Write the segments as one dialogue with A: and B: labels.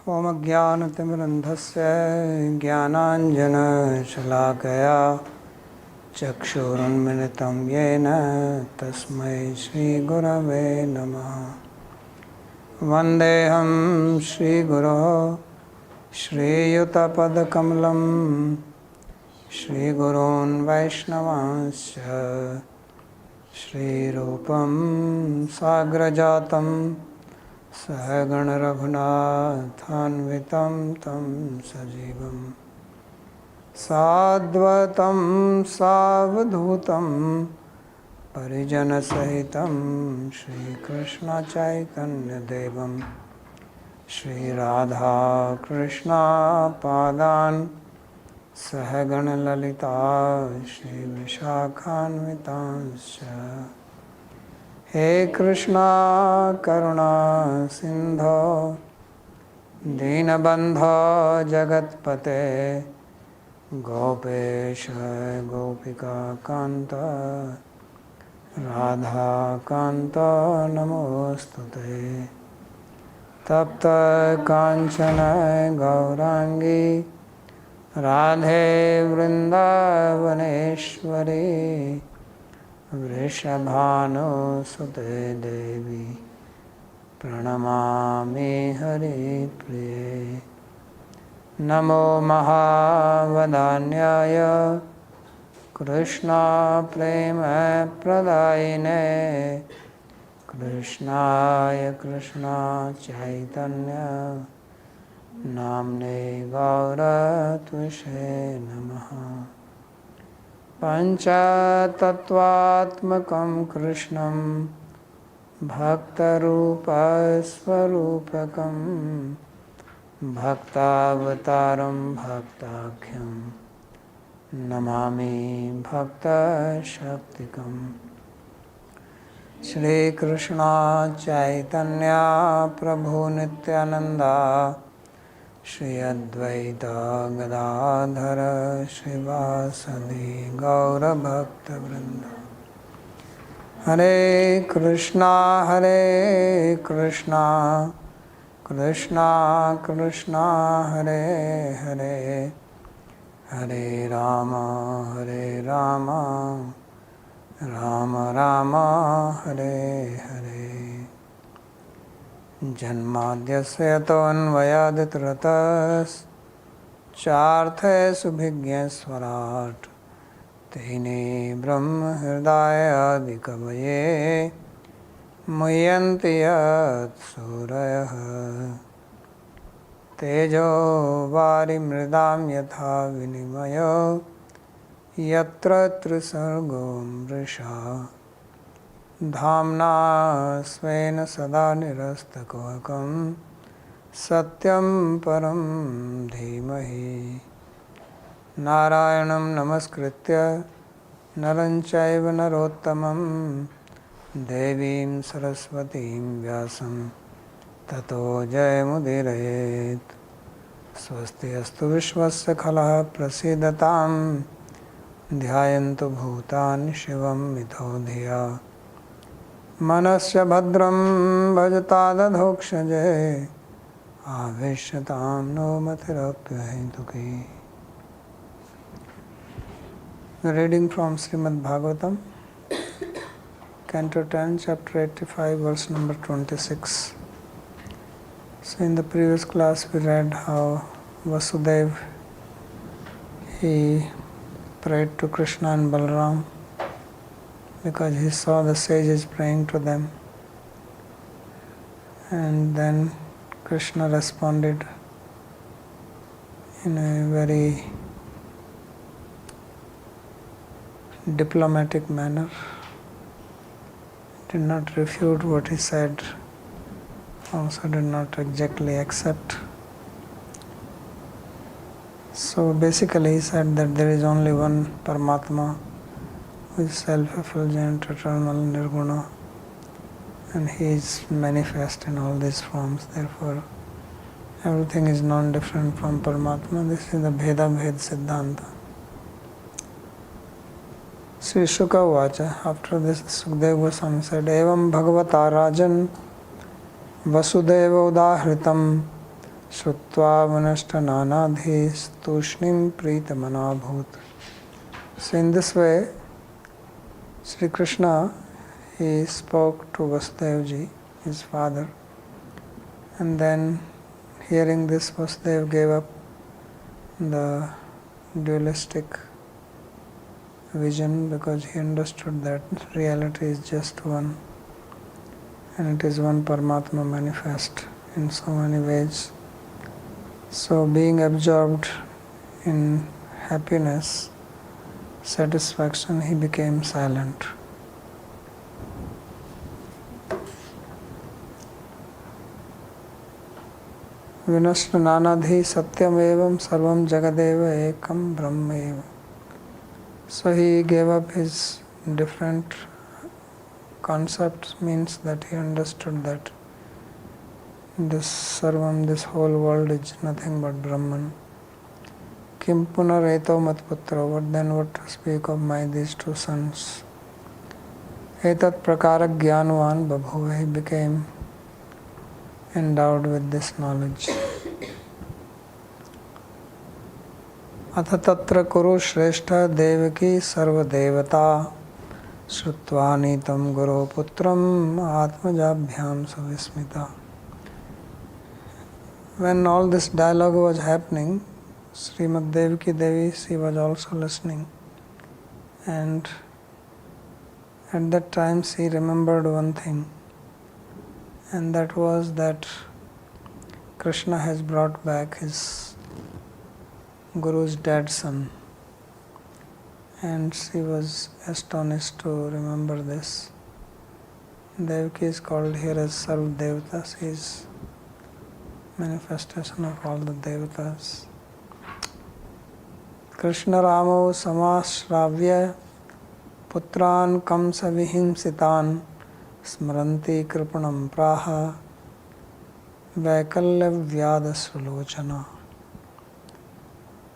A: ओमज्ञानतिमिरन्धस्य ज्ञानाञ्जनशलाकया चक्षुरुन्मिलितं येन तस्मै श्रीगुरवे नमः। वन्देऽहं श्रीगुरोः श्रीयुतपदकमलं श्रीगुरून् वैष्णवांश्च श्रीरूपं साग्रजातं सहगणरघुनाथान्वितं तं सजीवं साद्वैतं सावधूतं परिजनसहितं श्रीकृष्णचैतन्यदेवं श्रीराधाकृष्णपादान् सहगणललिता श्रीविशाखान्वितांश्च। हे कृष्णा करुणा सिंधो दीनबन्धो जगत्पते गोपेश गोपिकान्त राधाकान्त नमोस्तुते। तप्त कांचन गौरांगी राधे वृंदावनेश्वरी वृषभानुसुते देवी प्रणमामि हरिप्रिये। नमो महावदान्याय कृष्णा प्रेम प्रदायिने कृष्णाय कृष्णा चैतन्य नाम्ने गौरत्विषे नमः। पञ्चतत्त्वात्मकं कृष्णं भक्तरूपस्वरूपकं भक्तावतारं भक्ताख्यं नमामि भक्तशक्तिकम्। श्रीकृष्ण चैतन्य प्रभु नित्यानंदा श्री अद्वैत गदाधर श्रीवासदि गौरभक्तवृंद। हरे कृष्णा कृष्णा कृष्णा हरे हरे हरे राम राम राम हरे हरे। जन्माद्यस्य यतोऽन्वयादितरतश्चार्थेषु तेने ब्रह्महृदायादिकवये मुह्यन्ति यत्सूरयः। तेजो वारिमृदां यथा विनिमयो यत्र त्रिसर्गो मृषा धाम्ना स्वेन सदा निरस्तकुहकं सत्यं परं धीमहि। नारायणं नमस्कृत्य नरं चैव नरोत्तमं देवीं सरस्वतीं व्यासं ततो जयमुदीरयेत्। स्वस्ति अस्तु विश्वस्य खलः प्रसीदतां ध्यायन्तु भूतानि शिवं मिथो धिया। मनस्य भद्रं भजतादधोक्षजे आवेश्यतां no मतिरप्यहेतुकी। Reading from Śrīmad-Bhāgavatam, Canto 10, Chapter 85, verse number 26. So in the previous class we read how Vasudeva, he prayed to Krishna and Balaram because he saw the sages praying to them, and then Krishna responded in a very diplomatic manner, did not refute what he said, also did not exactly accept. So basically he said that there is only one Paramatma who is self-effulgent, eternal, nirguna, and he is manifest in all these forms. Therefore everything is non-different from Paramatma. This is the Bheda-Bhed Siddhanta. Sri Shuka Vacha. After this, Sukadeva Goswami said, Evam Bhagavata Rajan Vasudeva Udahritam Shrutva Vanashta Nanadhis Tushnim Pritamanabhut. So in this way, Sri Krishna, he spoke to Vasudevji, his father, and then hearing this, Vasudev gave up the dualistic vision because he understood that reality is just one, and it is one Paramatma manifest in so many ways. So being absorbed in happiness, satisfaction, he became silent. Vinashta nanadhi satyam evam sarvam jagadeva ekam brahmeva. So he gave up his different concepts, means that he understood that this sarvam, this whole world is nothing but Brahman. Kim punareto matputra, what then what to speak of my these two sons? Etat prakara jnanvan babhuva, he became endowed with this knowledge. Atha tatra kuru shrestha devaki sarva devata shrutva nitam guru putram atmajabhyam savismita. When all this dialogue was happening, Srimad Devaki Devi, she was also listening, and at that time she remembered one thing, and that was that Krishna has brought back his Guru's dead son, and she was astonished to remember this. Devaki is called here as Sarv Devata, she is manifestation of all the devatas. Krishna Ramo Samasravya Putran Kamsa Vihimsitan Smranti Kripanam Praha Vaikalya Vyada Sulochana.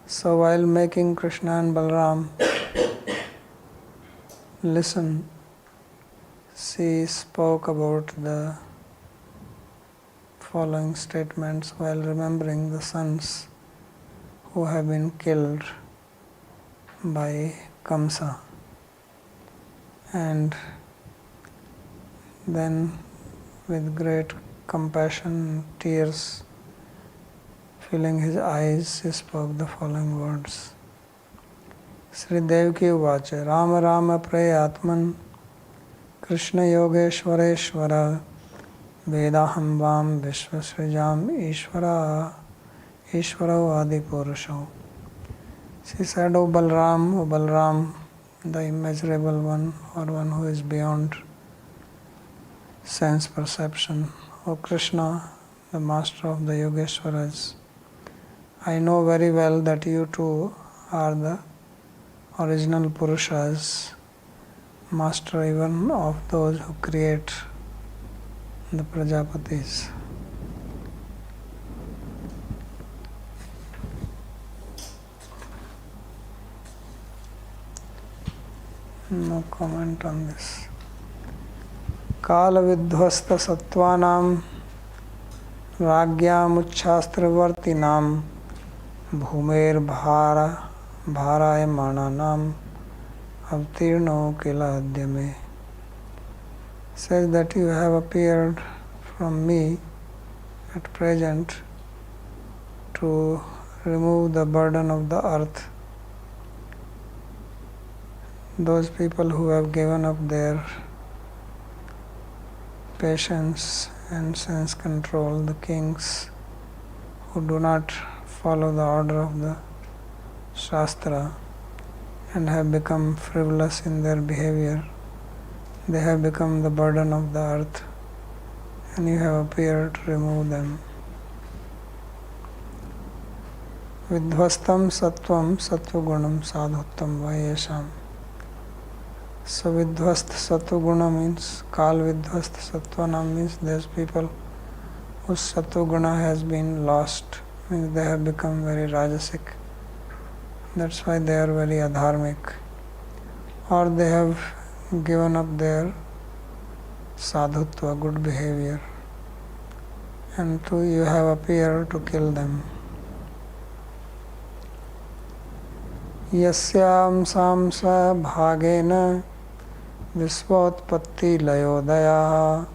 A: So while making Krishna and Balaram listen, she spoke about the following statements while remembering the sons who have been killed by Kamsa. And then with great compassion, tears filling his eyes, he spoke the following words. Sri Devaki Uvacha Rama Rama Prayatman Krishna Yogeshwareshwara Vedaham Vam Vishwasrijam Ishvara Adi Purusho. She said, O Balram, the immeasurable one, or one who is beyond sense perception. O Krishna, the master of the Yogeshwaras, I know very well that you too are the original Purushas, master even of those who create the Prajapatis. No comment on this. Kala vidhvasta sattvanam Ragyam uchchastravartinam Bhumer bharayamananam Avtirno kiladhyame. Says that you have appeared from me at present to remove the burden of the earth. Those people who have given up their patience and sense control, the kings who do not follow the order of the Shastra and have become frivolous in their behavior, they have become the burden of the earth, and you have appeared to remove them. Vidhvastam sattvam sattvagunam sadhuttam vayesham. So vidhvast sattva means kal vidhvast sattva means those people whose sattva has been lost, means they have become very rajasic. That's why they are very adharmic, or they have given up their sadhutva, good behavior, and you have appeared to kill them. Yasyam samsa bhagena visvotpatti layodaya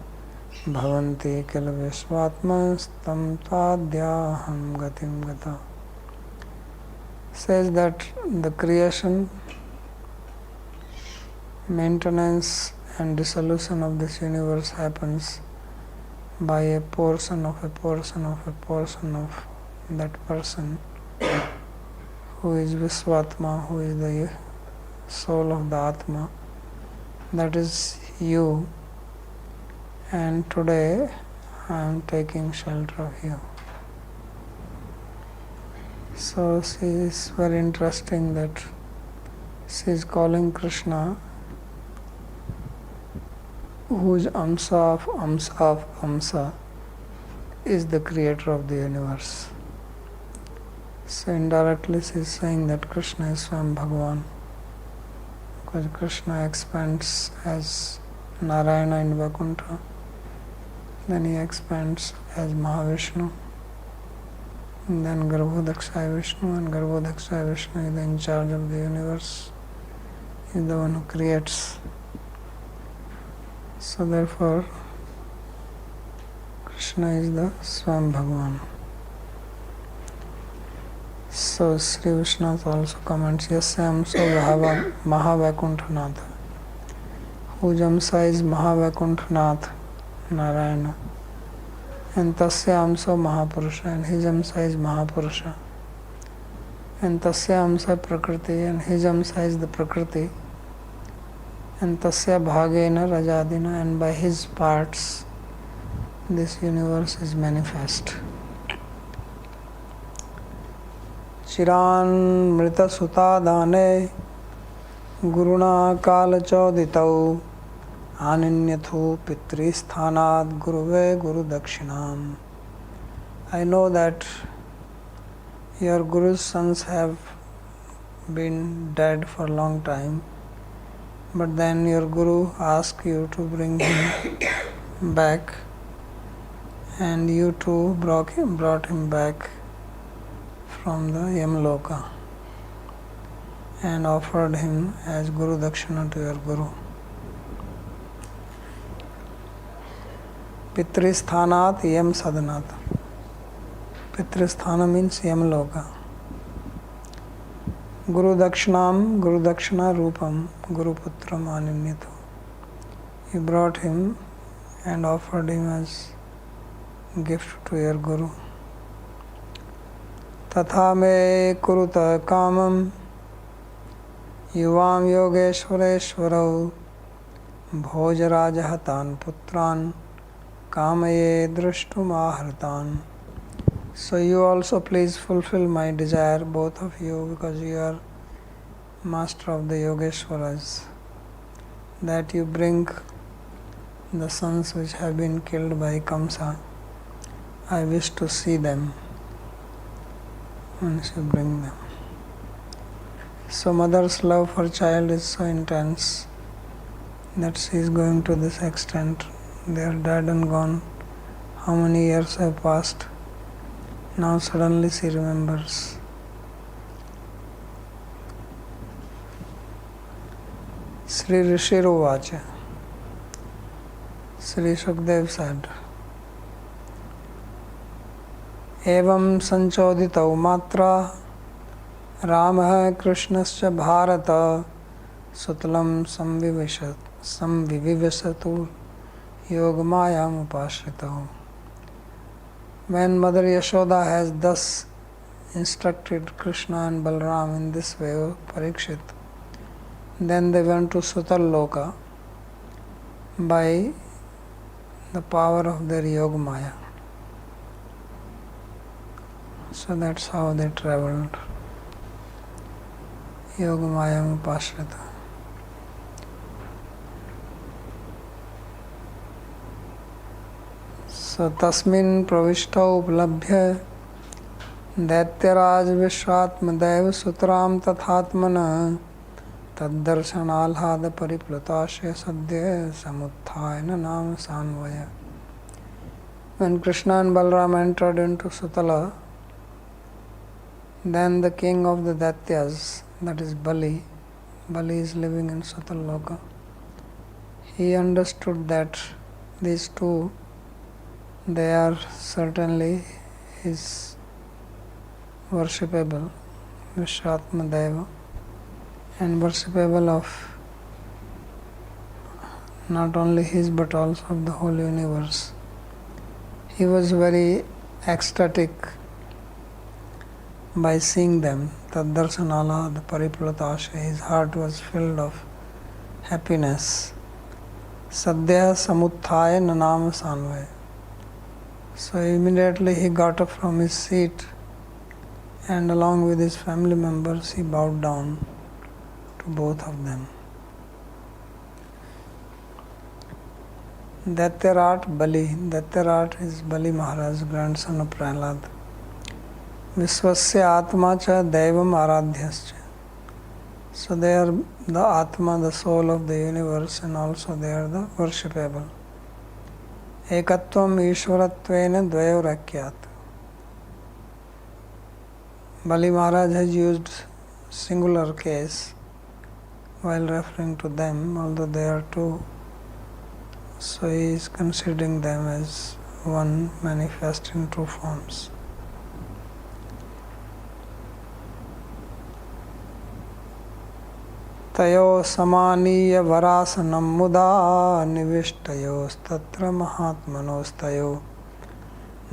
A: bhavanti kil visvatmastam tadyaham gatim gata. Says that the creation, maintenance and dissolution of this universe happens by a portion of a portion of a portion of that person who is Visvatma, who is the soul of the Atma. That is you, and today I am taking shelter of you. So she is very interesting that she is calling Krishna, whose Amsa of Amsa of Amsa is the creator of the universe. So indirectly she is saying that Krishna is Swam Bhagavan, because Krishna expands as Narayana in Vaikuntha, then he expands as Mahavishnu, and then Garbhodakshaya Vishnu, and Garbhodakshaya Vishnu is in charge of the universe, he is the one who creates. So therefore Krishna is the Swam Bhagavan. So Sri Vishnu also comments, Yasyam so Mahavaikuntanath, whose Amsa is Mahavaikuntanath, Narayana, and Tasya Amsa Mahapurusha, and his Amsa is Mahapurusha, and Tasya Amsa Prakriti, and his Amsa is the Prakriti, and Tasya Bhagena Rajadina, and by his parts this universe is manifest. Chiran Mrita Suta Dane Guruna Kala Choditau Aninyathu Pitri Sthanad Guruve Guru Dakshinam. I know that your Guru's sons have been dead for a long time, but then your Guru asked you to bring him back, and you too brought him back from the Yamloka and offered him as Guru Dakshina to your Guru. Pitristhanat Yam Sadanat. Pitrasthana means Yamloka. Guru Dakshinam, Guru Dakshina Rupam, Guru Putram Animyathu. You brought him and offered him as gift to your Guru. Tatha me kuruta kamam yuvam yogeshwareshwarau bhojarajahatan putran kamaye drashtumahritan. So you also please fulfill my desire, both of you, because you are master of the Yogeshwaras, that you bring the sons which have been killed by Kamsa. I wish to see them once you bring them. So mother's love for child is so intense that she is going to this extent. They are dead and gone. How many years have passed? Now suddenly she remembers. Sri Rishiruvacha. Sri Shukdev said, Evam sanchoditau matra Ramah Krishnascha Bharata Sutlam samvivivasatu Yogamayam upashritahu. When Mother Yashoda has thus instructed Krishna and Balram in this way, O Parikshit, then they went to Sutal-loka by the power of their Yogamaya. So that's how they traveled. Yogamayam upashrita. So tasmin pravishta uplabhya Daityaraj Vishwatmadev Sutram Tathatmana Taddarshanalhada Pariplutasya Sadhya Samuthayana Nama Sanvaya. When Krishna and Balram entered into Sutala, then the king of the Daityas, that is Bali is living in Sutaloka, he understood that these two, they are certainly his worshipable, Vishatma Deva, and worshipable of not only his but also of the whole universe. He was very ecstatic by seeing them. Taddarsanala, the Paripulatasha, his heart was filled of happiness. Sadhya Samuthaya Nanama Sanvaya. So immediately he got up from his seat and along with his family members he bowed down to both of them. Daityarat Bali. Daityarat is Bali Maharaj, grandson of Prahlad. Vishwasya Atma cha Devam Aradhyascha. So they are the Atma, the soul of the universe, and also they are the worshipable. Ekatvam Ishvaratvena Dvayorakyat. Bali Maharaj has used singular case while referring to them, although they are two. So he is considering them as one manifest in two forms. Tayo samaniya varasanam muda nivishtayoस्तत्र महात्मनोस्तयो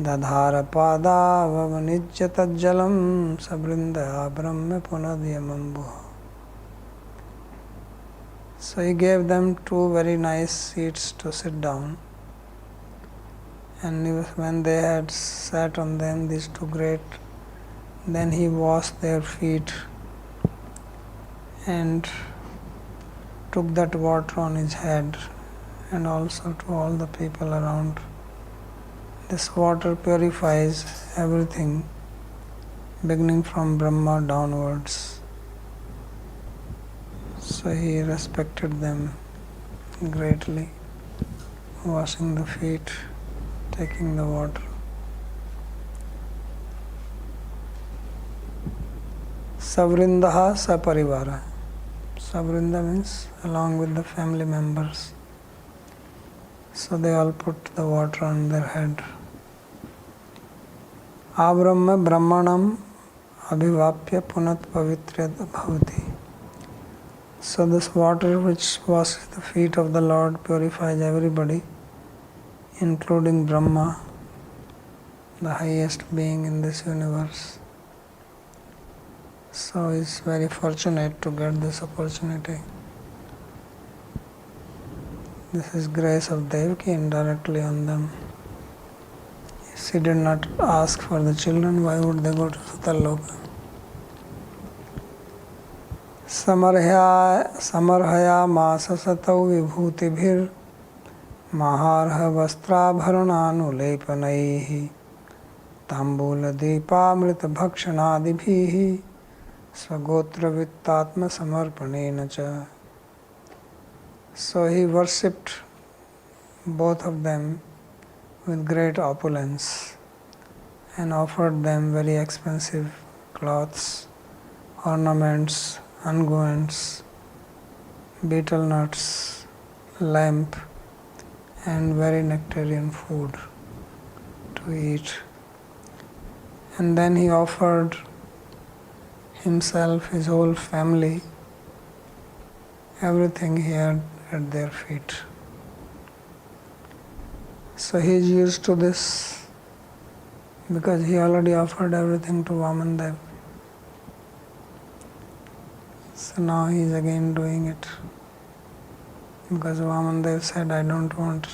A: dadhara pada vavanijyatajjalam sabrindaya brahma punadyamambuha. So he gave them two very nice seats to sit down, and when they had sat on them, these two great, then he washed their feet and took that water on his head and also to all the people around. This water purifies everything, beginning from Brahma downwards. So he respected them greatly, washing the feet, taking the water. Savrindaha saparivara. Savrinda means along with the family members. So they all put the water on their head. Abrahma brahmanam abhivapya punat pavitra bhavati. So this water which washes the feet of the Lord purifies everybody, including Brahma, the highest being in this universe. So he is very fortunate to get this opportunity. This is grace of Devaki indirectly on them. If he did not ask for the children, why would they go to Sutaloka? Samarhaya masa satau vibhutibhir maharha vastrabharananulepanaihi tambula deepamrita bhakshanadibhihi swagotra vittatma samarpanena cha. So he worshipped both of them with great opulence and offered them very expensive cloths, ornaments, unguents, betel nuts, lamp, and very nectarian food to eat. And then he offered himself, his whole family, everything he had at their feet. So he is used to this because he already offered everything to Vamandev. So now he is again doing it because Vamandev said, I don't want.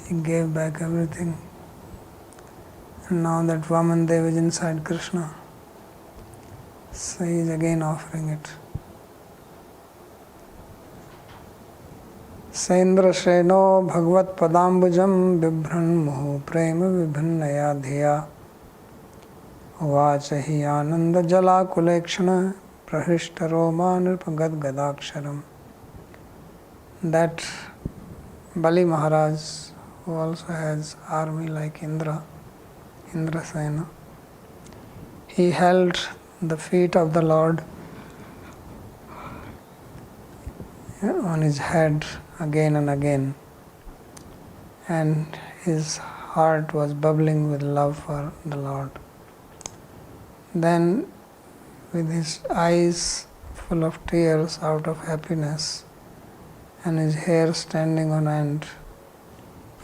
A: He gave back everything. And now that Vamandev is inside Krishna, so he is again offering it. Saindra Shreno Bhagavat Padambujam Bibhran Muhu Prema Vibhinnaya Dhiya Vachahi Ananda Jala Kulekshana Prahishta Roma Nirpagad Gadaksharam. That Bali Maharaj who also has army like Indrasena. He held the feet of the Lord on his head again and again, and his heart was bubbling with love for the Lord. Then, with his eyes full of tears out of happiness and his hair standing on end,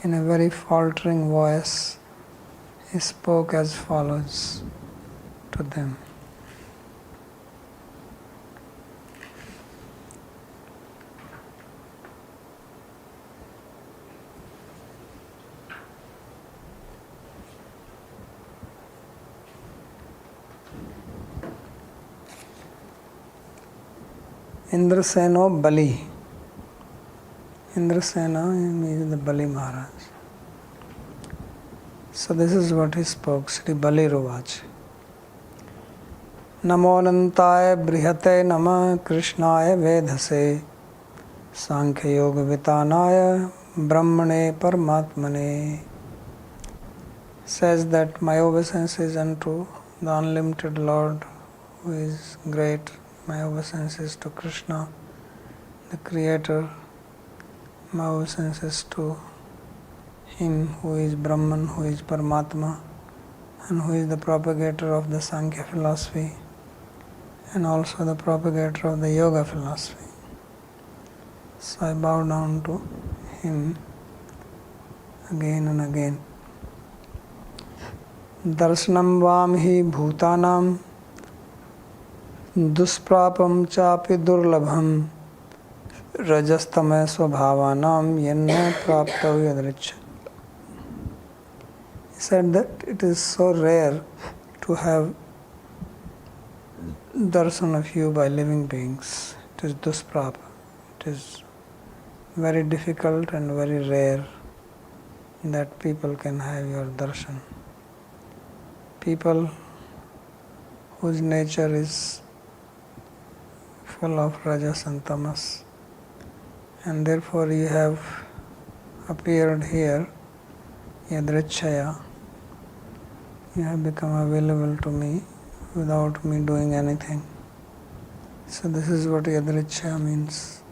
A: in a very faltering voice, he spoke as follows to them. Indraseno Bali. Indrasena means the Bali Maharaj. So this is what he spoke, Sri Bali Rovach. Namo Anantaya Brihate Nama Krishnaya Vedhase Sankhya Yoga Vitanaya Brahmane Paramatmane. Says that my obeisance is unto the unlimited Lord who is great. My obeisance is to Krishna, the Creator. My obeisance is to Him who is Brahman, who is Paramatma, and who is the propagator of the Sankhya philosophy, and also the propagator of the Yoga philosophy. So I bow down to Him again and again. Darshanam vamhi bhutanam dusprapam chapi durlabham rajastame svabhavanam yenna praptav yadricha. He said that it is so rare to have darshan of you by living beings. It is dusprapa. It is very difficult and very rare that people can have your darshan. People whose nature is full of rajas and tamas, and therefore you have appeared here, yadrichaya. You have become available to me without me doing anything. So this is what yadrichaya means,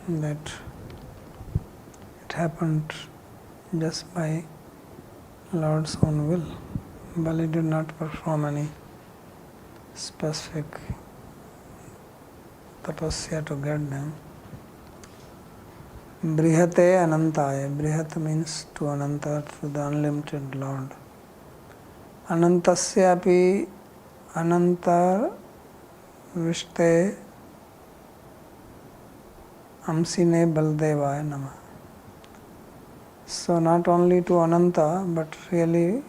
A: that it happened just by Lord's own will. Bali did not perform any specific tapasya to get them. Brihate Anantaya. Brihat means to Ananta, to the unlimited Lord. Anantasyapi Ananta Vishte Amsine Baldevaya Nama. So not only to Ananta, but really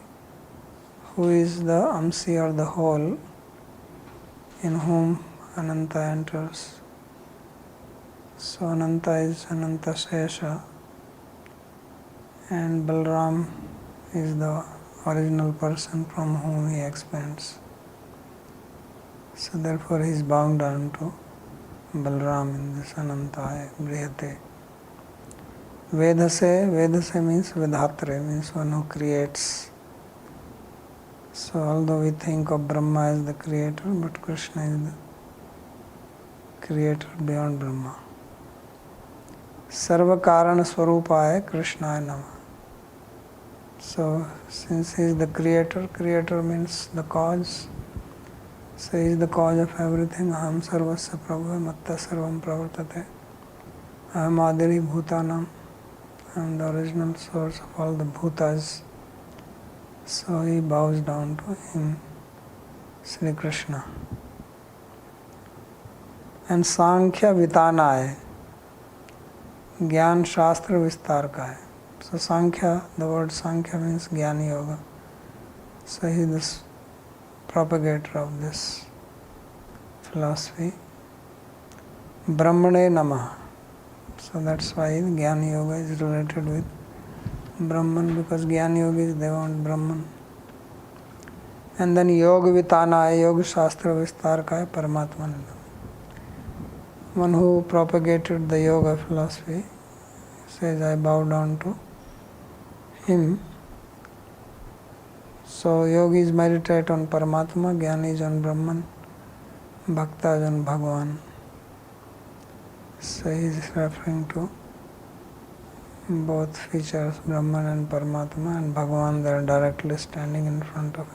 A: who is the Amsi or the whole in whom Ananta enters. So Ananta is Ananta Shesha, and Balram is the original person from whom he expands. So therefore he is bound down to Balram in this Anantaya, Brihate. Vedase means Vedhatre, means one who creates. So although we think of Brahma as the creator, but Krishna is the creator beyond Brahma. Sarva Karana Swarupaya Krishnaya Nama. So since he is the creator, creator means the cause. So he is the cause of everything. Aham sarvasya prabhu matta sarvam pravartate. Aham adiri bhutanam. I am the original source of all the bhutas. So he bows down to him, Sri Krishna. And Sankhya Vitanaya, Gyan Shastra Vistar ka hai. So Sankhya, the word Sankhya means Jnana Yoga. So he is the propagator of this philosophy. Brahmane Namah. So that's why Jnana Yoga is related with Brahman, because Jnana Yogis, they want Brahman. And then Yoga Vitanaya, Yoga Shastra Vistar ka hai, Paramatma. One who propagated the Yoga philosophy says, I bow down to him. So yogis meditate on Paramatma, Jnanis on Brahman, Bhaktas on Bhagavan. So he is referring to both features, Brahman and Paramatma, and Bhagavan, they are directly standing in front of him.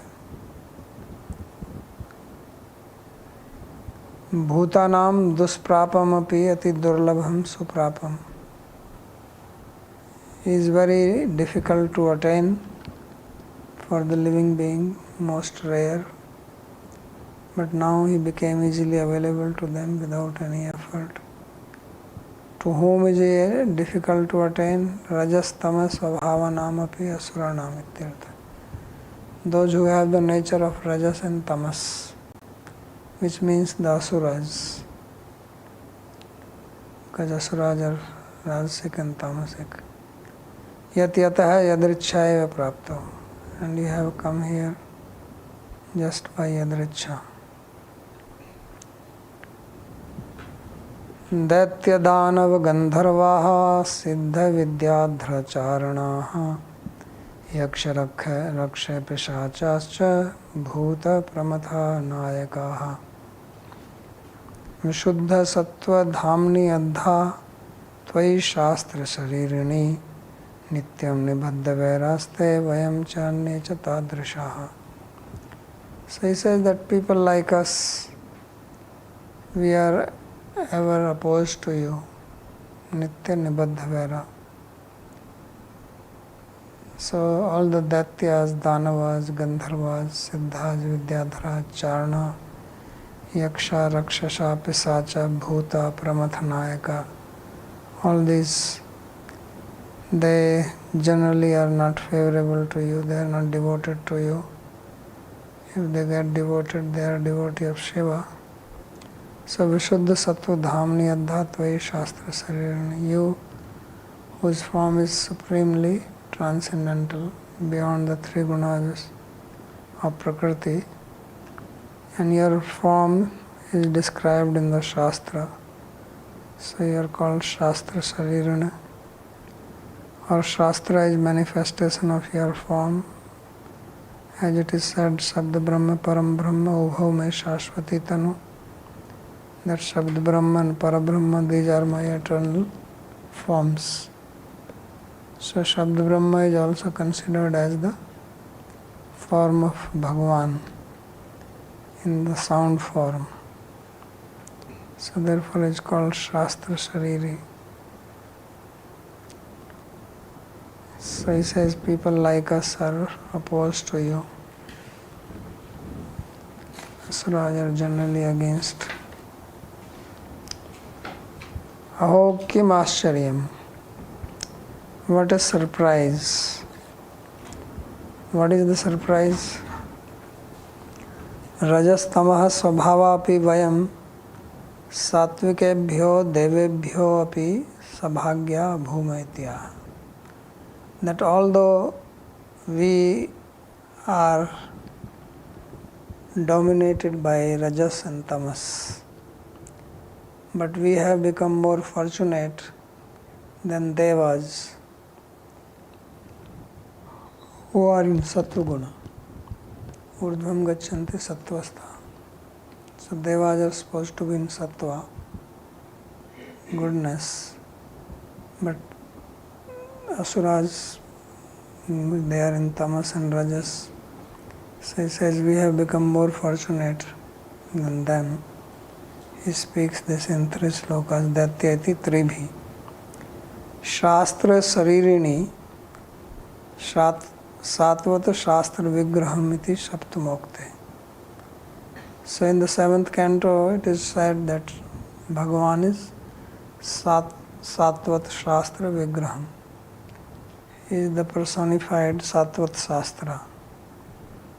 A: Bhutanam dusprapam api ati durlabham suprapam. He is very difficult to attain for the living being, most rare, but now he became easily available to them without any effort. To whom is he difficult to attain? Rajas tamas svabhavanam api asuranam ityartha. Those who have the nature of rajas and tamas, which means the asuras, because asuras are rajasic and tamasic. Yat yataha yadrichhaya prapto. And you have come here just by yadrichha. Daitya danav gandharvaha siddha vidyadhracharanaha yaksha raksha pishachascha bhuta pramatha nayakaha vishuddha sattva dhamni adha tvai shastra sharirini nityam nibadha vairaste vayam charne cha tadrishaha. So he says that people like us, we are ever opposed to you, nitya nibadha vaira. So all the Daityas, Danavas, Gandharvas, Siddhas, Vidyadhara, Charna, Yaksha, Rakshasa, Pisacha, Bhuta, Pramathanayaka, all these, they generally are not favorable to you, they are not devoted to you. If they get devoted, they are devotee of Shiva. So Vishuddha Sattva Dhamni Adha Tvai Shastra Sarirani, you whose form is supremely transcendental, beyond the three gunas of Prakriti, and your form is described in the Shastra. So you are called Shastra Sarirana. Or Shastra is manifestation of your form. As it is said, Shabda Brahma Param Brahma Ubhau Me Shashvati Tanu. That Shabda Brahma and Parabrahma, these are my eternal forms. So Shabda Brahma is also considered as the form of Bhagavan in the sound form. So therefore it is called Shastra Shariri. So he says people like us are opposed to you. Asuras are generally against. Aho kim ascharyam. What a surprise. What is the surprise? Rajas tamaha svabhava api vayam satvikebhyo devebhyo api sabhagya bhumaitya. That although we are dominated by rajas and tamas, but we have become more fortunate than devas who are in sattva guna. Urdhvam gachanti sattvastha. So devas are supposed to be in sattva, goodness, but asuras, they are in tamas and rajas. So he says we have become more fortunate than them. He speaks this in 3 slokas, Datyati Tribhi. Shastra Saririni Satvata Shastra Vigraham iti Saptamokte. So in the 7th canto it is said that Bhagavan is Sattvat Shastra Vigraham. He is the personified Sattvat Shastra.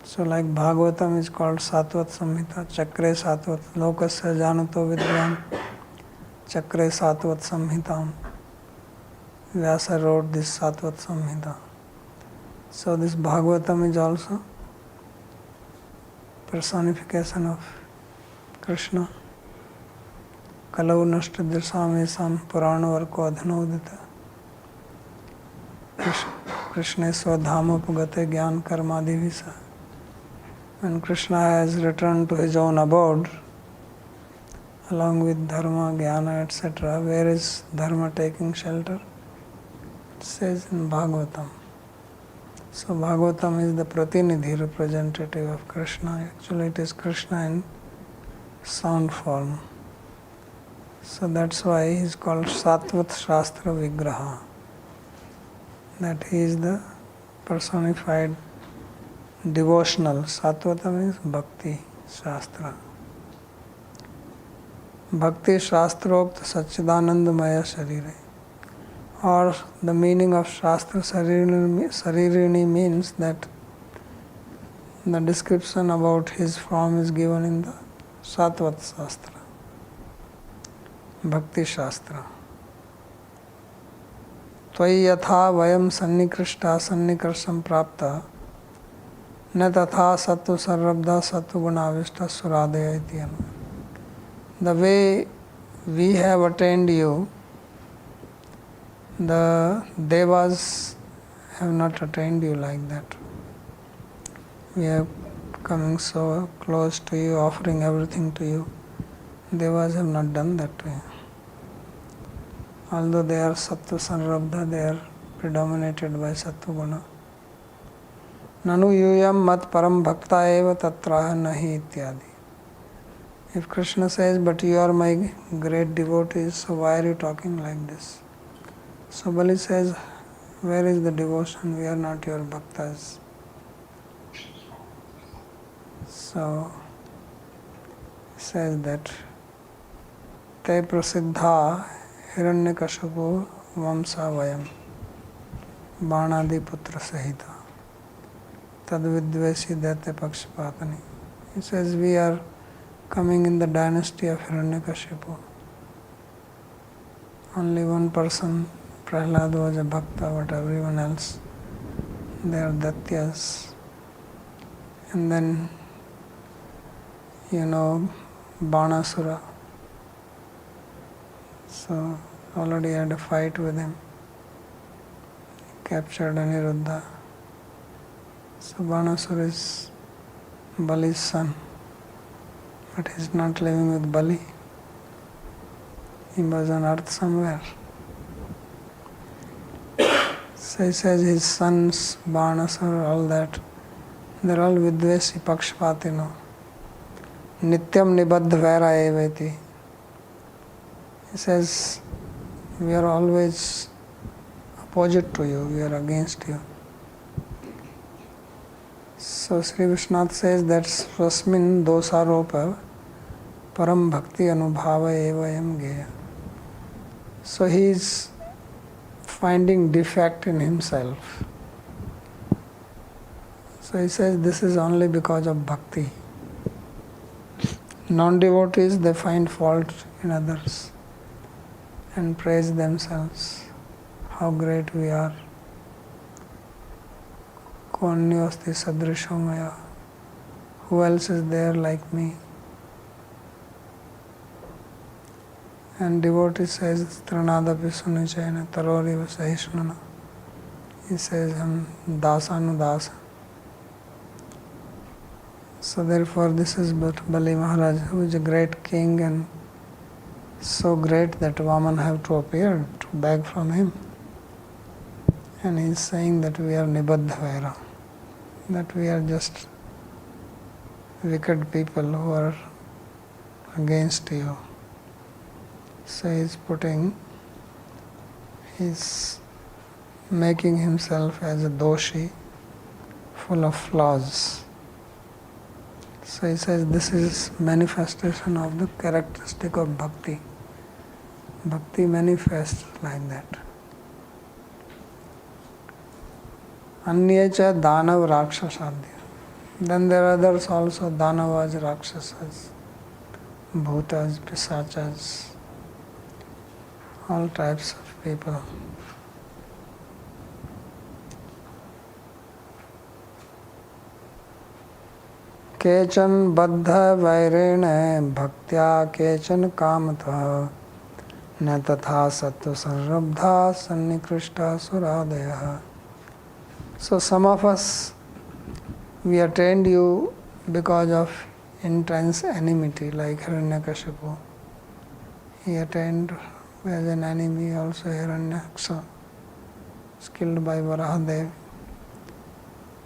A: So like Bhagavatam is called Sattvat Samhita, Chakre Sattvat, Lokasya Janato Vidyan, Chakre Sattvat Samhitam. Vyasa wrote this Sattvat Samhita. So this Bhagavatam is also personification of Krishna. Kalau nashta dirsam esam purana varko adhanodita. Krishna swadhamapagate jnana karmadivisa. When Krishna has returned to his own abode, along with dharma, jnana, etc., where is dharma taking shelter? It says in Bhagavatam. So Bhagavatam is the pratinidhi, representative of Krishna. Actually it is Krishna in sound form. So that's why he is called Sattvat Shastra Vigraha. That he is the personified devotional. Sattvata means Bhakti Shastra. Bhakti Shastrokta Satchidanandamaya Sharire. Or the meaning of Shastra Saririni means that the description about his form is given in the Sattvat Shastra, Bhakti Shastra. Tvai yatha vayam sannikrishta sannikarsham prapta na tatha sattu sarrabdha sattu gunavishta suradaya iti. The way we have attained you, the devas have not attained you like that. We are coming so close to you, offering everything to you. Devas have not done that way. Although they are Sattva Sarrabdha, they are predominated by Sattva Guna. Nanu yuyam mat param bhakta eva tatraha nahi ityadi. If Krishna says, but you are my great devotees, so why are you talking like this? So Bali says, where is the devotion? We are not your bhaktas. So he says that te prasiddha hiranyakashipu vamsa vayam banadi putra sahita tad vidvesi dete pakshapatani. He says we are coming in the dynasty of Hiranyakashipu. Only one person, Prahlad, was a bhakta, but everyone else, they are datyas. And then, Banasura. So, already had a fight with him. He captured Aniruddha. So, Banasura is Bali's son. But he is not living with Bali. He was on earth somewhere. So he says his sons, Banasura, all that, they're all Vidvesi Pakshpatino. Nityam Nibaddha Vaira Eveti. He says, we are always opposite to you, we are against you. So Sri Vishnath says that Swasmin dosaropa param bhakti anubhava evayam geya. So he is finding defect in himself. So he says this is only because of bhakti. Non-devotees, they find fault in others and praise themselves, how great we are. Konyasti sadrisho maya. Who else is there like me? And devotee says, Tranadapi sunichayana taroriva sahishnana. He says, Dasa nu Dasa. So therefore this is but Bali Maharaj, who is a great king and so great that Vaman have to appear to beg from him. And he is saying that we are Nibaddha Vaira, that we are just wicked people who are against you. So he's making himself as a doshi, full of flaws. So he says this is manifestation of the characteristic of bhakti. Bhakti manifests like that. Anyecha Danav Rakshasadya. Then there are others also, Danavas, Rakshasas, Bhutas, Pisachas, all types of people. Kechan Baddha Vairene Bhaktya Kechan Kamatha Na Tatha Sattu Sarrabdha Sannikrishta Suradaya. So some of us, we attained you because of intense enmity, like Hiranyakashipu. He attained as an enemy, also Hiranyaksha, killed by Varahadev.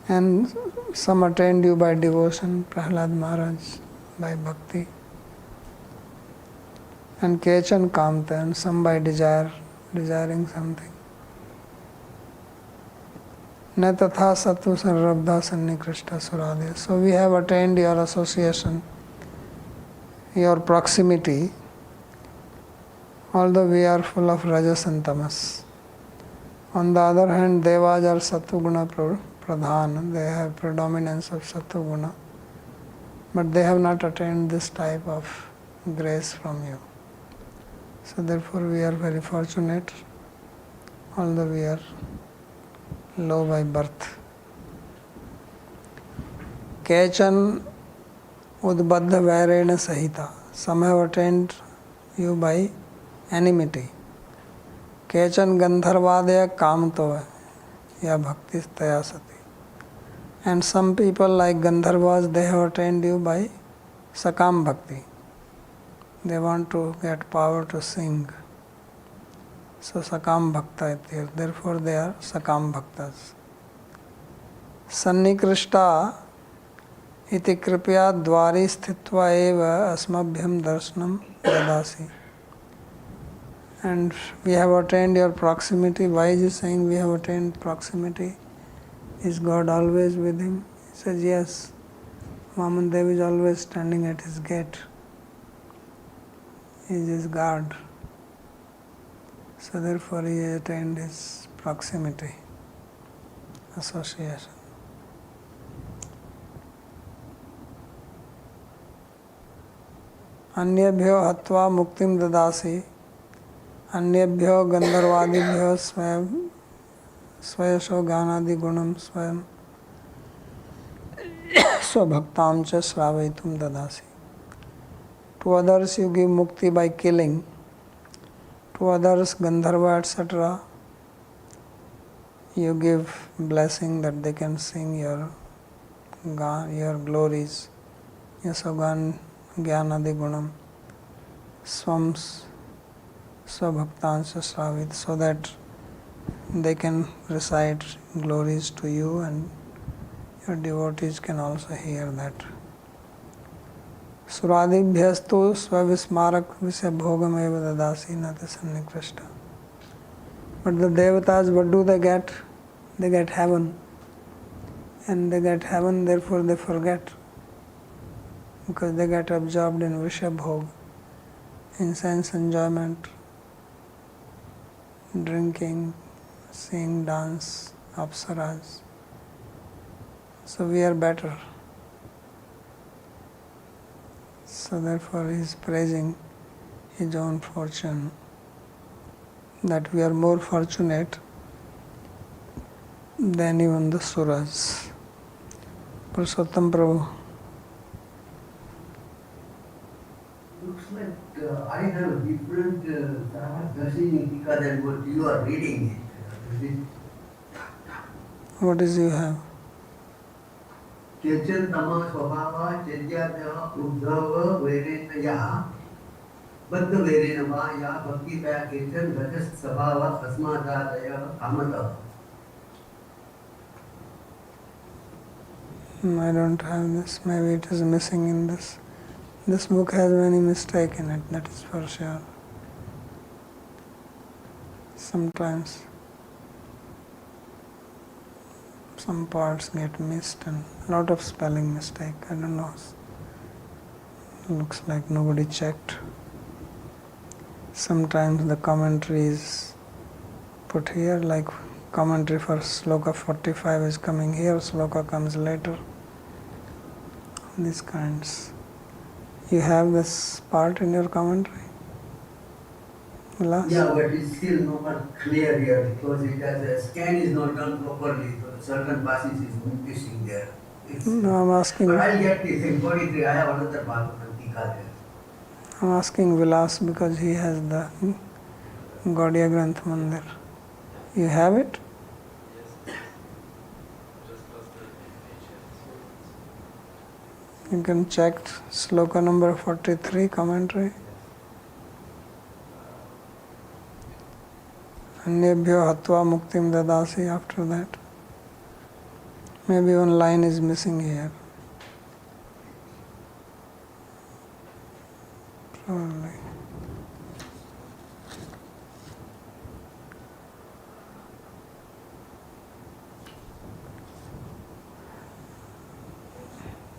A: And some attained you by devotion, Prahlad Maharaj, by bhakti. And Kechan Kamta, and some by desire, desiring something. Na tatha satu sarabdha sannikrishta surade. So we have attained your association, your proximity, although we are full of rajas and tamas. On the other hand, devas are satuguna pradhan, they have predominance of satuguna, but they have not attained this type of grace from you. So therefore we are very fortunate, although we are low by birth. Kechan udbaddha vairena sahita. Some have attained you by enmity. Kechan gandharvadaya kamto ya bhakti taya sati. And some people like Gandharvas, they have attained you by sakam bhakti. They want to get power to sing. So sakam bhakta ityar. Therefore they are sakam bhaktas. Sannikrishta iti kripya dwari sthitva eva asmabhyam darshanam dadasi. And we have attained your proximity. Why is he saying we have attained proximity? Is God always with him? He says yes. Vaman Dev is always standing at his gate. He is his guard. So therefore he attained his proximity, association. Anyabhyo hatva muktim dadasi, anyabhyo gandharvadibhyo swayasho ganadi gunam swayam swabhaktam cha sravaitum dadasi. To others you give mukti by killing, to others, Gandharva, etc., you give blessing that they can sing your glories, yasogan jnanadi gunam, swams swabhaktansya sravit, so that they can recite glories to you and your devotees can also hear that. Suradibhyastu svavismarak visya bhogam eva dadasi nati sannikrishta. But the devatas, what do they get? They get heaven. And they get heaven, therefore they forget. Because they get absorbed in visya bhog, in sense enjoyment, drinking, sing, dance, apsaras. So we are better. So therefore he is praising his own fortune, that we are more fortunate than even the suras. Purushottam Prabhu.
B: Looks like I have a different Darshanika than what you are reading it.
A: What is you have?
B: Kechan tama swabhava chadyabhya uddhava verena ya baddha verena va ya bhakti paya kechan rajas sabhava asmadadaya amata.
A: I don't have this. Maybe it is missing in this. This book has many mistakes in it, that is for sure. Sometimes some parts get missed and a lot of spelling mistake. I don't know. Looks like nobody checked. Sometimes the commentary is put here, like commentary for Sloka 45 is coming here, Sloka comes later. These kinds. You have this part in your commentary? Last?
B: Yeah, but it's still not clear here because it has a scan is not done properly. So certain passages is missing there.
A: No, I'm asking.
B: But I'll get this in 43. I have another Bhagavatam Tika there.
A: I'm asking Vilas because he has the Gaudiya Granth Mandir. You have it? You can check sloka number 43 commentary. Anyebhyo hatva muktim dadasi after that. Maybe one line is missing here. Probably.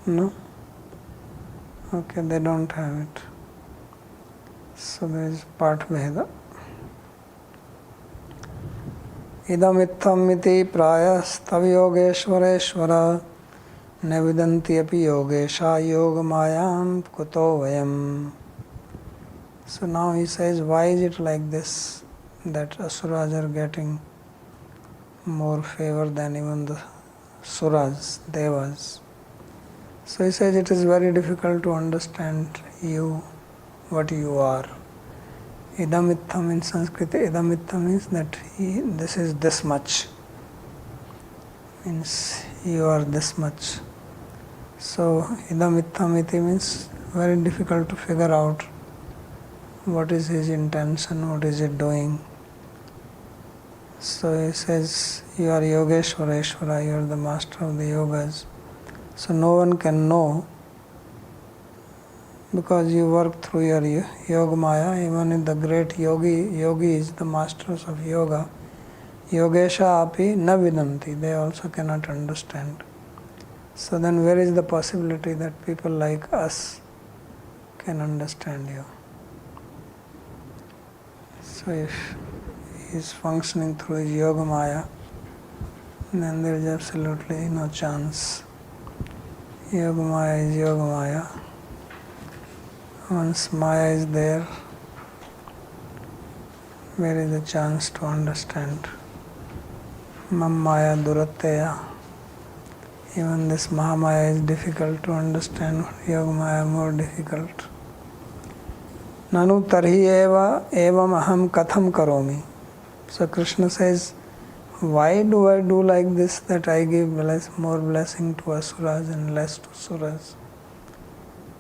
A: No? Okay, they don't have it. So there is part Veda. Idam iti prayastav yogeshwareshwara nevidanti api yogesha yogamayam kuto vayam. So now he says, why is it like this, that asuras are getting more favor than even the suras, devas? So he says it is very difficult to understand you, what you are. Idam in Sanskrit, idam means that this is this much. Means you are this much. So idam iti means very difficult to figure out what is his intention, what is it doing. So he says, you are Yogeshwareshwara, you are the master of the yogas. So no one can know, because you work through your yogamaya. Even in the great yogis, the masters of yoga, yogesha api na vidanti, they also cannot understand. So then where is the possibility that people like us can understand you? So if he is functioning through his yogamaya, then there is absolutely no chance. Yogamaya is yogamaya. Once Maya is there, where is the chance to understand? Mam Maya Duratteya. Even this Mahamaya is difficult to understand, Yogamaya more difficult. Nanu tarhi eva evam aham katham karomi. So Krishna says, why do I do like this, that I give more blessing to asuras and less to suras?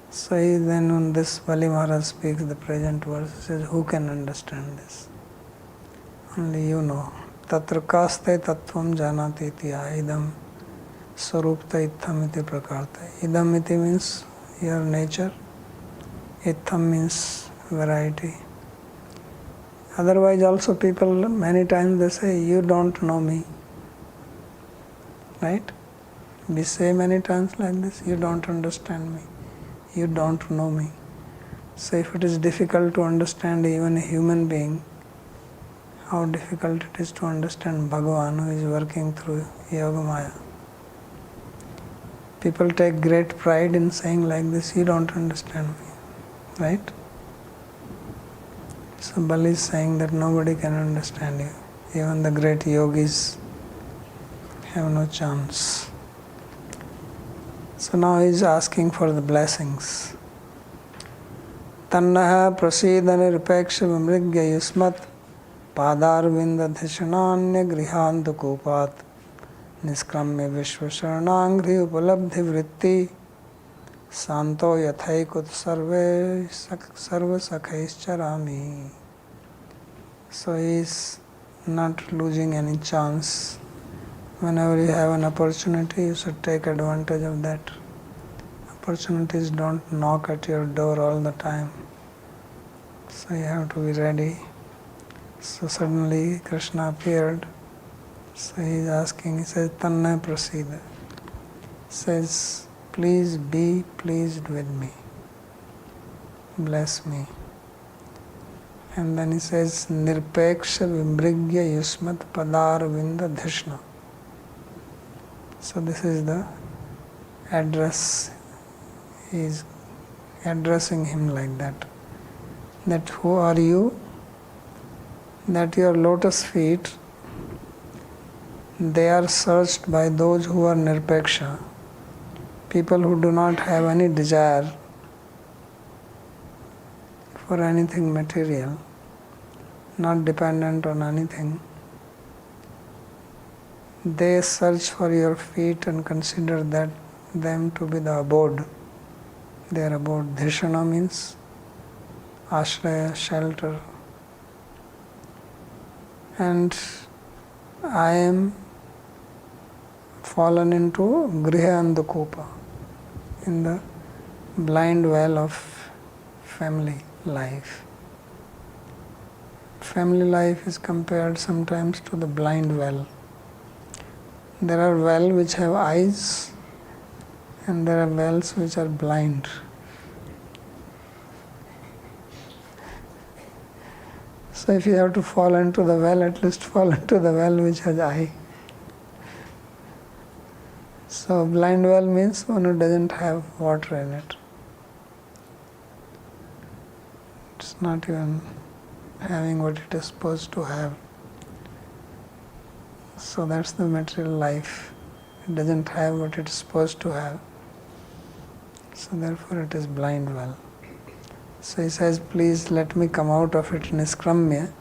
A: So then when this Bali Maharaj speaks the present verse, he says, who can understand this? Only you know. Tatra kaste tattvam janati iti idam sarupta itham iti prakarta. Idam iti means your nature. Itham means variety. Otherwise also people many times they say, you don't know me. Right? We say many times like this, you don't understand me. You don't know me. So if it is difficult to understand even a human being, how difficult it is to understand Bhagavan who is working through Yogamaya. People take great pride in saying like this, you don't understand me. Right? So Bali is saying that nobody can understand you. Even the great yogis have no chance. So now he is asking for the blessings. Tannaha prasida nirpeksha vimrigya yusmat padarvinda dhishananya grihantu kupat niskramya vishvasharanangri upalabdhi vritti santo yathaikut sarva sakaischarami. So he is not losing any chance. Whenever you have an opportunity, you should take advantage of that. Opportunities don't knock at your door all the time. So you have to be ready. So suddenly Krishna appeared. So he is asking, he says, Tanna prasida. Says, please be pleased with me. Bless me. And then he says, Nirpeksha vimbrigya yusmat padar vinda dhishna. So this is the address. He is addressing him like that. That who are you? That your lotus feet, they are searched by those who are nirpeksha. People who do not have any desire for anything material, not dependent on anything. They search for your feet and consider that them to be the abode. there about. Dhishana means ashraya, shelter. And I am fallen into griha andakopa, in the blind well of family life. Family life is compared sometimes to the blind well. There are wells which have eyes, and there are wells which are blind. So if you have to fall into the well, at least fall into the well which has eye. So blind well means one who doesn't have water in it. It's not even having what it is supposed to have. So that's the material life. It doesn't have what it is supposed to have. So therefore it is blind well. So he says, please let me come out of it niskramya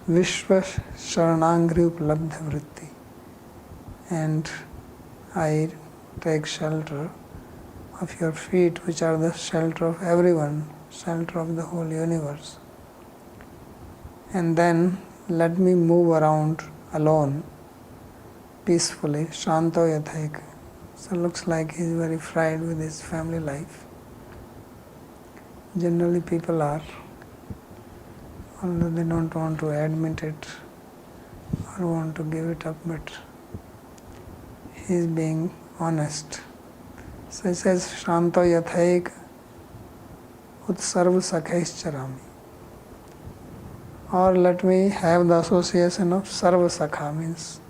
A: vishva sharanangri uplabdha vritti. And I take shelter of your feet, which are the shelter of everyone, shelter of the whole universe. And then let me move around alone, peacefully, shanto yathaik. So it looks like he's very fried with his family life. Generally people are, although they don't want to admit it or want to give it up, but he is being honest. So he says, shanto yathaik utsarva sakhaishcharami. Or let me have the association of sarva sakha, means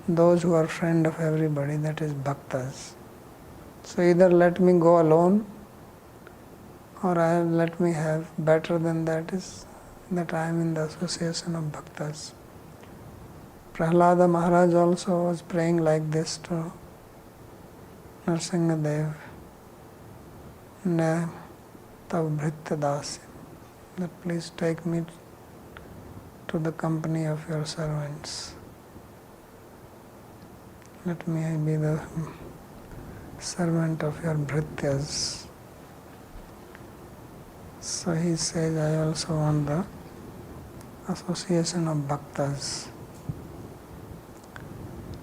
A: those who are friend of everybody, that is bhaktas. So either let me go alone, or let me have better than that, is that I am in the association of bhaktas. Prahlada Maharaj also was praying like this to Narsingadev, Ne tav bhritta dasi, that please take me to the company of your servants. Let me be the servant of your bhrityas. So he says, I also want the association of bhaktas.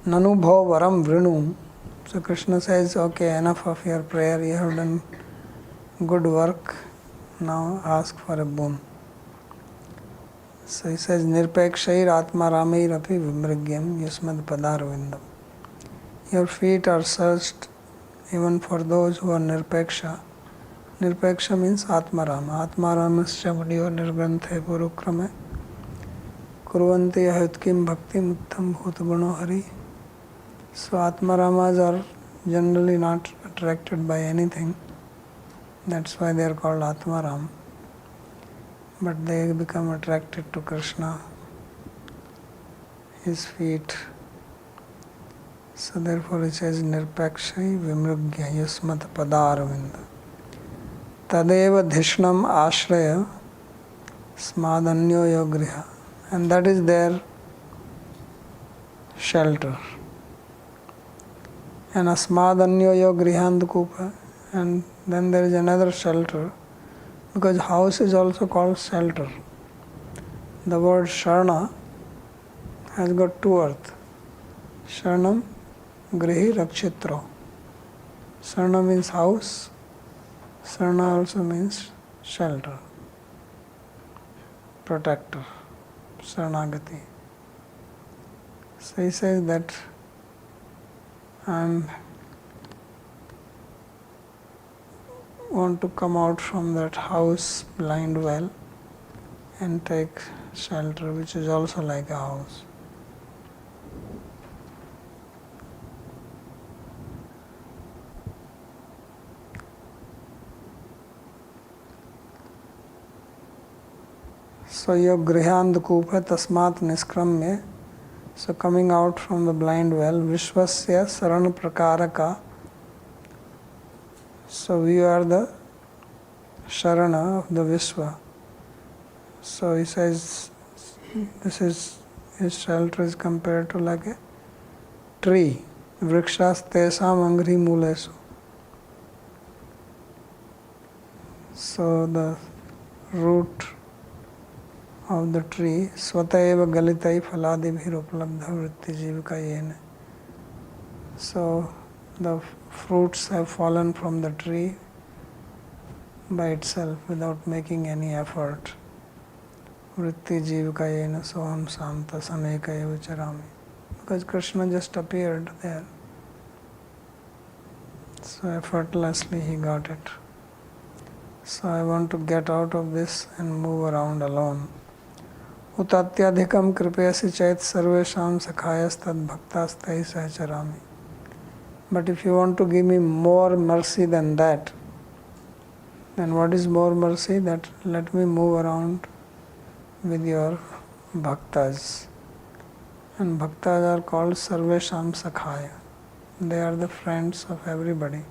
A: Nanu bhav varam vrinu. So Krishna says, okay, enough of your prayer, you have done good work, now ask for a boon. So he says, nirpekshair atma rameir api vimrigyam Śrīmad-Bhāgavata. Your feet are searched even for those who are nirpeksha. Nirpeksha means Atmarama. Atmaramasya mudiyo nirgranthe purukrame kurvanti ahutkim bhaktim uttam bhutguno hari. So Atmaramas are generally not attracted by anything. That's why they are called Atmaram. But they become attracted to Krishna, his feet. So therefore it says, nirpakshai vimrugya yusmat padaravinda. Tadeva dhishnam ashraya smadanyo yogriha. And that is their shelter. And asmadanyo yogrihandakupa. And then there is another shelter, because house is also called shelter. The word sharna has got two earths. Sharnam, grihi, rakshitro. Sharna means house. Sharna also means shelter, protector, Saranagati. So he says that I want to come out from that house, blind well, and take shelter, which is also like a house. So yog grihandakupa tasmat niskramya. So coming out from the blind well, vishvasya sarana prakaraka. So we are the Sharana of the Vishwa. So he says, this is, his shelter is compared to like a tree. Vrikshas tesam angri mulesu. So the root of the tree, Swatayeva Galitai Phaladibhir Uplabdha Vritti Jivakayena. So the fruits have fallen from the tree by itself without making any effort. Vritti Jivakayena Soham Santa Samekayeva Charami. Because Krishna just appeared there. So effortlessly he got it. So I want to get out of this and move around alone. Utatyadhikam kripayasi chait sarvesham sakhayas tad bhaktas tai sahacharami. But if you want to give me more mercy than that, then what is more mercy? That let me move around with your bhaktas. And bhaktas are called sarvesham sakhaya. They are the friends of everybody.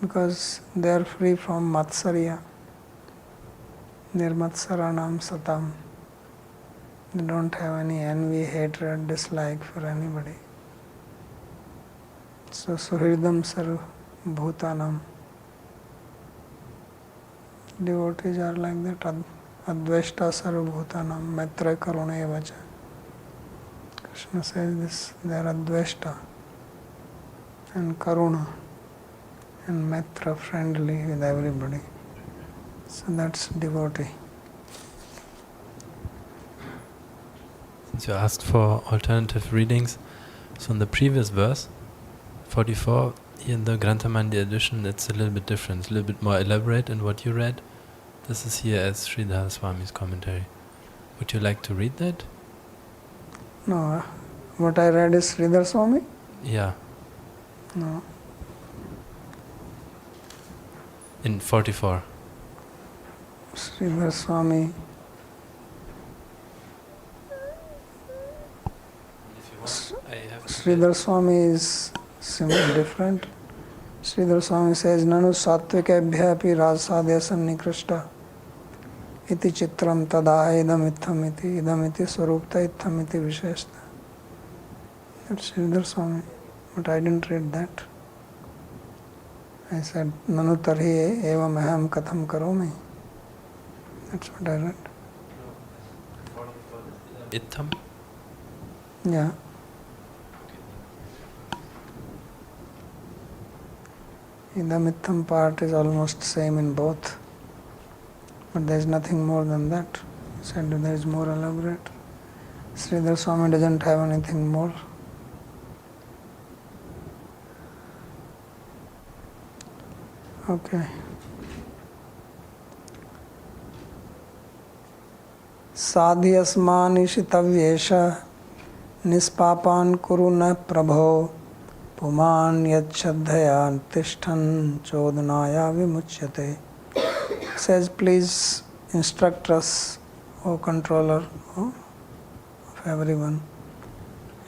A: Because they are free from matsarya. Nirmatsaranam satam. They don't have any envy, hatred, dislike for anybody. So suhridam sarv bhutanam. Devotees are like that. Adveshta sarv bhutanam maitre karune vacha. Krishna says this, they are adveshta and karuna and maitra, friendly with everybody. So that's devotee.
C: Since you asked for alternative readings, so in the previous verse, 44, in the Grantamandi edition, it's a little bit different, a little bit more elaborate in what you read. This is here as Sridhar Swami's commentary. Would you like to read that?
A: No, what I read is Sridhar Swami?
C: Yeah.
A: No.
C: In 44.
A: Sridhar Swami. Sridhar Swami is different. Sridhar Swami says, Nanu satvikabhya api rasadya sannikrishta iti chitram tada idam iti swarupta itham iti visheshta. That's Sridhar Swami. But I didn't read that. I said, Nanu tarhi evam aham katham karomi. That's what I read.
C: Itham?
A: Yeah. Idam part is almost same in both. But there is nothing more than that. Said there is more elaborate. Sridhar Swami doesn't have anything more. Okay. Sadhyasman ishitavyesha nispapan kuru na prabho puman yachadhaya tishtan chodhanaya vimuchyate. Says, please instruct us, O controller of everyone,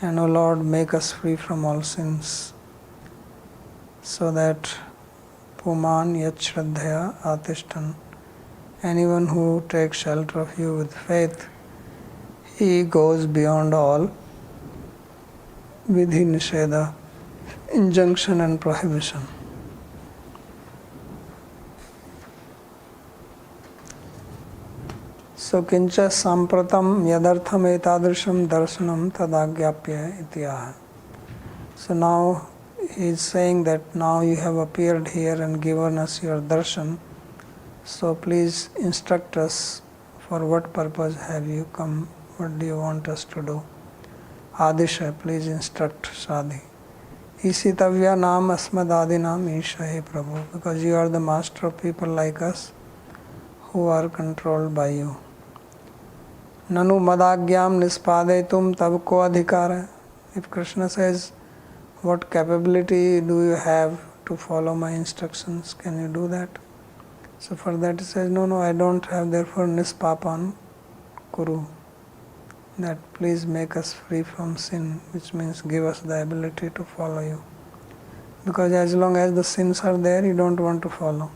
A: and O Lord, make us free from all sins, so that puman yachadhaya atishtan, anyone who takes shelter of you with faith, he goes beyond all vidhi nisheda, injunction and prohibition. So kincha sampratam yadartham etadrisham darshanam tadagyapya ityaha. So now he is saying that now you have appeared here and given us your darshan. So please instruct us, for what purpose have you come? What do you want us to do? Adisha, please instruct Sadhi. Isitavya nam asmad adinam isha he Prabhu, because you are the master of people like us who are controlled by you. Nanu madagyam nispadetum tab ko adhikara. If Krishna says, what capability do you have to follow my instructions? Can you do that? So for that he says, no, I don't have, therefore nispapan kuru. That please make us free from sin, which means give us the ability to follow you. Because as long as the sins are there, you don't want to follow.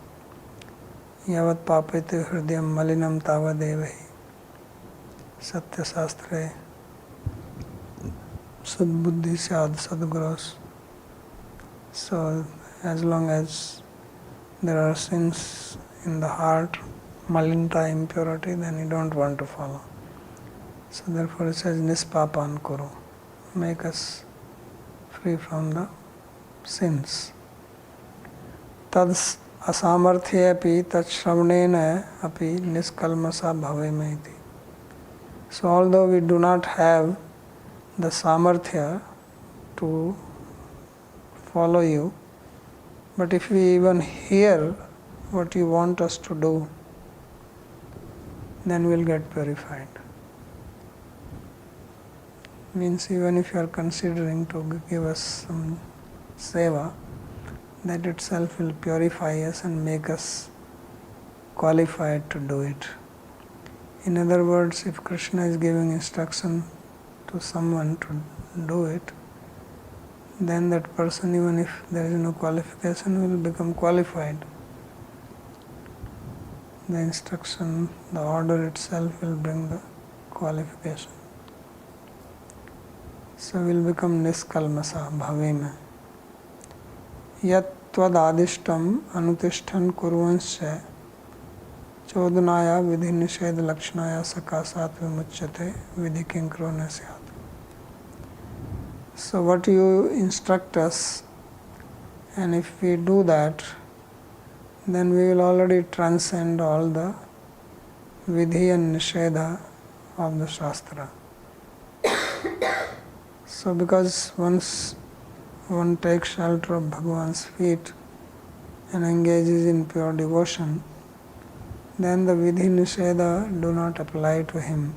A: Yavat papete hridayam malinam tavadevahi. Satya Sastre Sadbuddhi Syad Sadguros. So as long as there are sins in the heart, malinta, impurity, then you don't want to follow. So therefore it says nispapan kuru, make us free from the sins. Tad asamarthya api tat shravanena api niskalmasa bhavema iti. So although we do not have the samarthya to follow you, but if we even hear what you want us to do, then we'll get purified. Means even if you are considering to give us some seva, that itself will purify us and make us qualified to do it. In other words, if Krishna is giving instruction to someone to do it, then that person, even if there is no qualification, will become qualified. The instruction, the order itself will bring the qualification. So will become niskalmasa bhavena. Yat tvad adishtam anutishtan kurvansya chodhanaya vidhi nisheda lakshanaya sakasat vimuchyate vidhi kinkro nasyat. So what you instruct us, and if we do that, then we will already transcend all the vidhi and nisheda of the Shastra. So because once one takes shelter of Bhagavan's feet and engages in pure devotion, then the vidhi nisheda do not apply to him.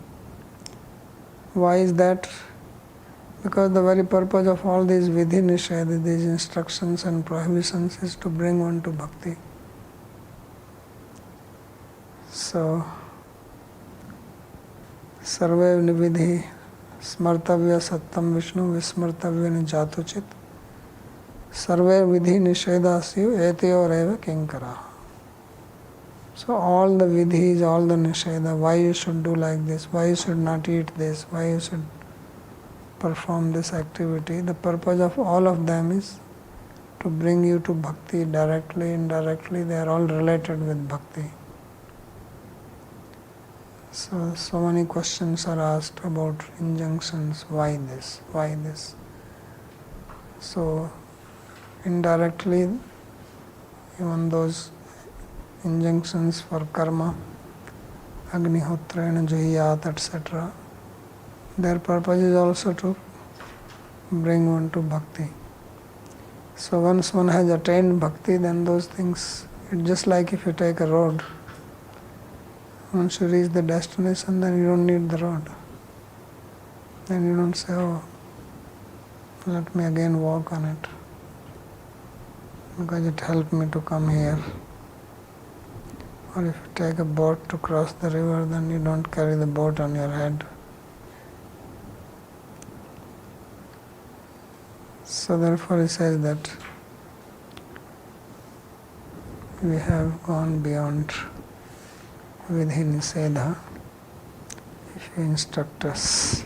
A: Why is that? Because the very purpose of all these vidhi nisheda, these instructions and prohibitions, is to bring one to bhakti. So, sarve nividhi smartavya sattam vishnu vismartavya nijatuchit sarve vidhi nishedasyu etyoreva kinkara. So all the vidhis, all the nisheda, why you should do like this, why you should not eat this, why you should perform this activity, the purpose of all of them is to bring you to bhakti directly, indirectly, they are all related with bhakti. So many questions are asked about injunctions, why this, why this. So indirectly, even those injunctions for karma, agnihotrena juhiyat, etc., their purpose is also to bring one to bhakti. So once one has attained bhakti, then those things, it's just like if you take a road. Once you reach the destination, then you don't need the road. Then you don't say, oh, let me again walk on it, because it helped me to come here. Or if you take a boat to cross the river, then you don't carry the boat on your head. So therefore he says that we have gone beyond vidhi nisedha if you instruct us.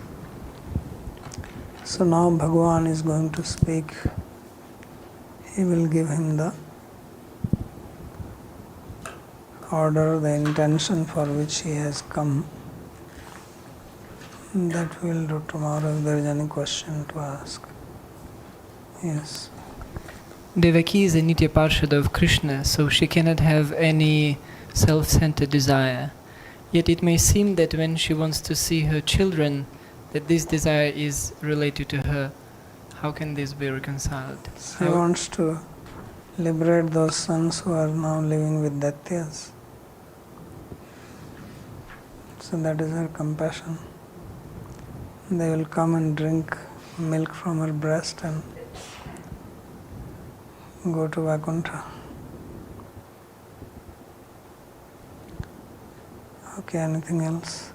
A: So now Bhagavan is going to speak. He will give him the order, the intention for which he has come. That we will do tomorrow if there is any question to ask. Yes.
D: Devaki is a Nitya Parshada of Krishna, so she cannot have any self-centered desire. Yet it may seem that when she wants to see her children, that this desire is related to her. How can this be reconciled?
A: She wants to liberate those sons who are now living with Daityas. So that is her compassion. They will come and drink milk from her breast and go to Vaikuntha. Okay, anything else?